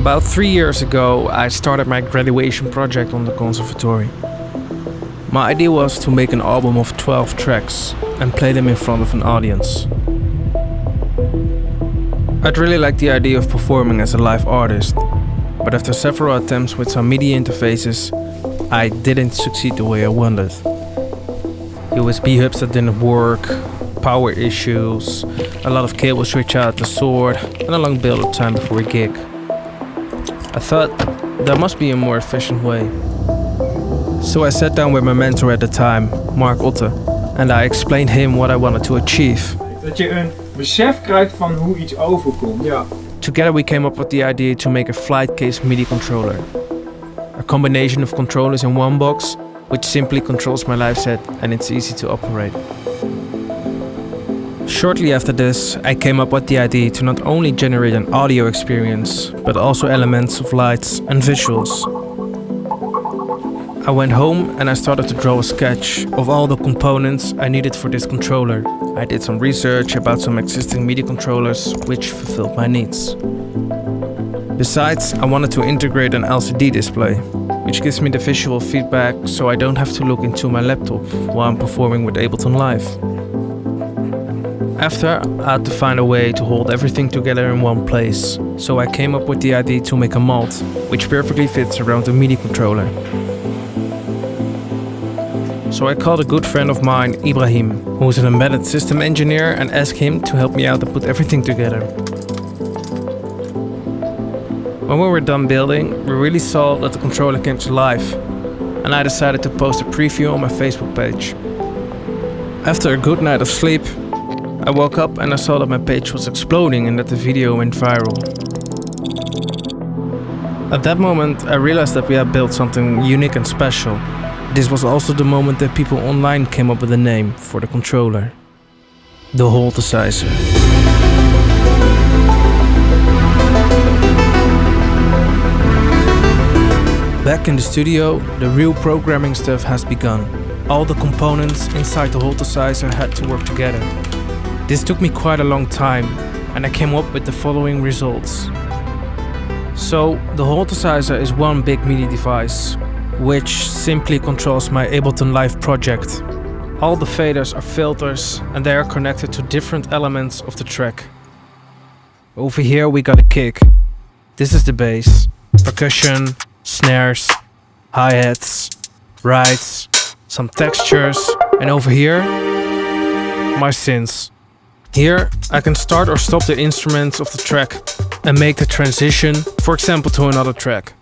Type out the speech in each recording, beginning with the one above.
About 3 years ago, I started my graduation project on the conservatory. My idea was to make an album of 12 tracks and play them in front of an audience. I'd really like the idea of performing as a live artist, but after several attempts with some MIDI interfaces, I didn't succeed the way I wanted. USB hubs that didn't work, power issues, a lot of cable switch out the sword, and a long build-up time before a gig. I thought there must be a more efficient way. So I sat down with my mentor at the time, Mark Otte, and I explained him what I wanted to achieve. Dat je een besef krijgt van hoe iets overkomt. Ja. Together we came up with the idea to make a flight case MIDI controller. A combination of controllers in one box, which simply controls my live set and it's easy to operate. Shortly after this, I came up with the idea to not only generate an audio experience, but also elements of lights and visuals. I went home and I started to draw a sketch of all the components I needed for this controller. I did some research about some existing MIDI controllers which fulfilled my needs. Besides, I wanted to integrate an LCD display, which gives me the visual feedback so I don't have to look into my laptop while I'm performing with Ableton Live. After, I had to find a way to hold everything together in one place, so I came up with the idea to make a mold, which perfectly fits around the MIDI controller. So I called a good friend of mine, Ibrahim, who is an embedded system engineer, and asked him to help me out and put everything together. When we were done building, we really saw that the controller came to life, and I decided to post a preview on my Facebook page. After a good night of sleep, I woke up and I saw that my page was exploding and that the video went viral. At that moment, I realized that we had built something unique and special. This was also the moment that people online came up with a name for the controller: the Holltesizer. Back in the studio, the real programming stuff has begun. All the components inside the Holltesizer had to work together. This took me quite a long time, and I came up with the following results. So, the Holltesizer is one big MIDI device, which simply controls my Ableton Live project. All the faders are filters, and they are connected to different elements of the track. Over here we got a kick. This is the bass, percussion, snares, hi-hats, rides, some textures, and over here, my synths. Here, I can start or stop the instruments of the track and make the transition, for example, to another track.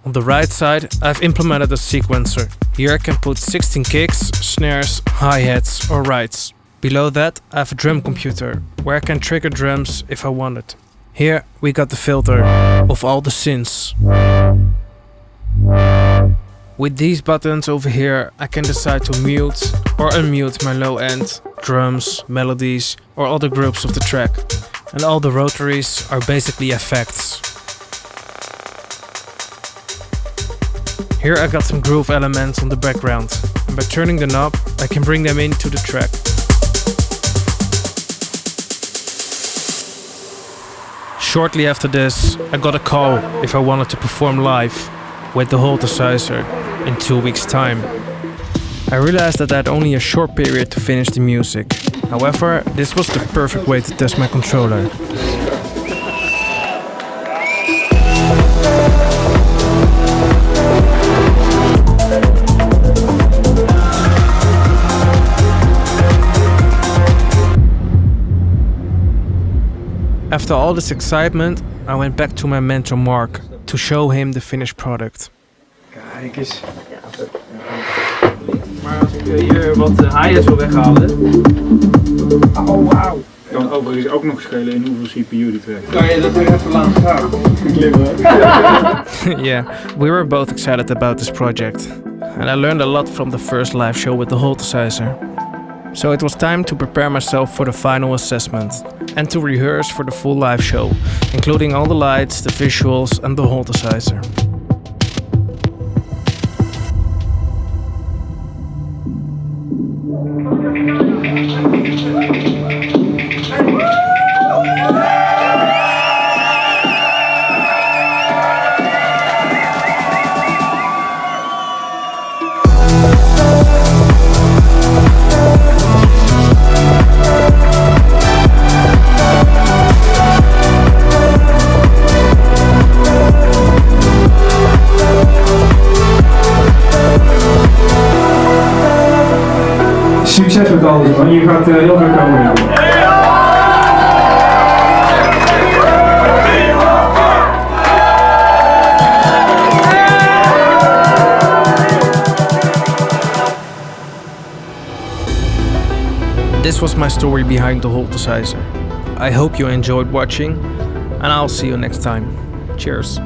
On the right side, I've implemented a sequencer. Here I can put 16 kicks, snares, hi-hats or rides. Below that, I have a drum computer, where I can trigger drums if I want it. Here we got the filter of all the synths. With these buttons over here, I can decide to mute or unmute my low end, drums, melodies or other groups of the track. And all the rotaries are basically effects. Here I got some groove elements on the background, and by turning the knob, I can bring them into the track. Shortly after this, I got a call if I wanted to perform live with the Holltesizer in 2 weeks' time. I realized that I had only a short period to finish the music. However, this was the perfect way to test my controller. After all this excitement, I went back to my mentor Mark to show him the finished product. Kijk eens. Maar als ik hier wat hi-hats wil weghalen. Oh wauw. Kan overigens ook nog schelen in hoeveel CPU die trekt. Kan je dat er even laten gaan? Yeah, we were both excited about this project. And I learned a lot from the first live show with the Holltesizer. So it was time to prepare myself for the final assessment and to rehearse for the full live show, including all the lights, the visuals and the Holltesizer. succes met alles, man. Je gaat heel ver komen. This was my story behind the Holltesizer. I hope you enjoyed watching, and I'll see you next time. Cheers.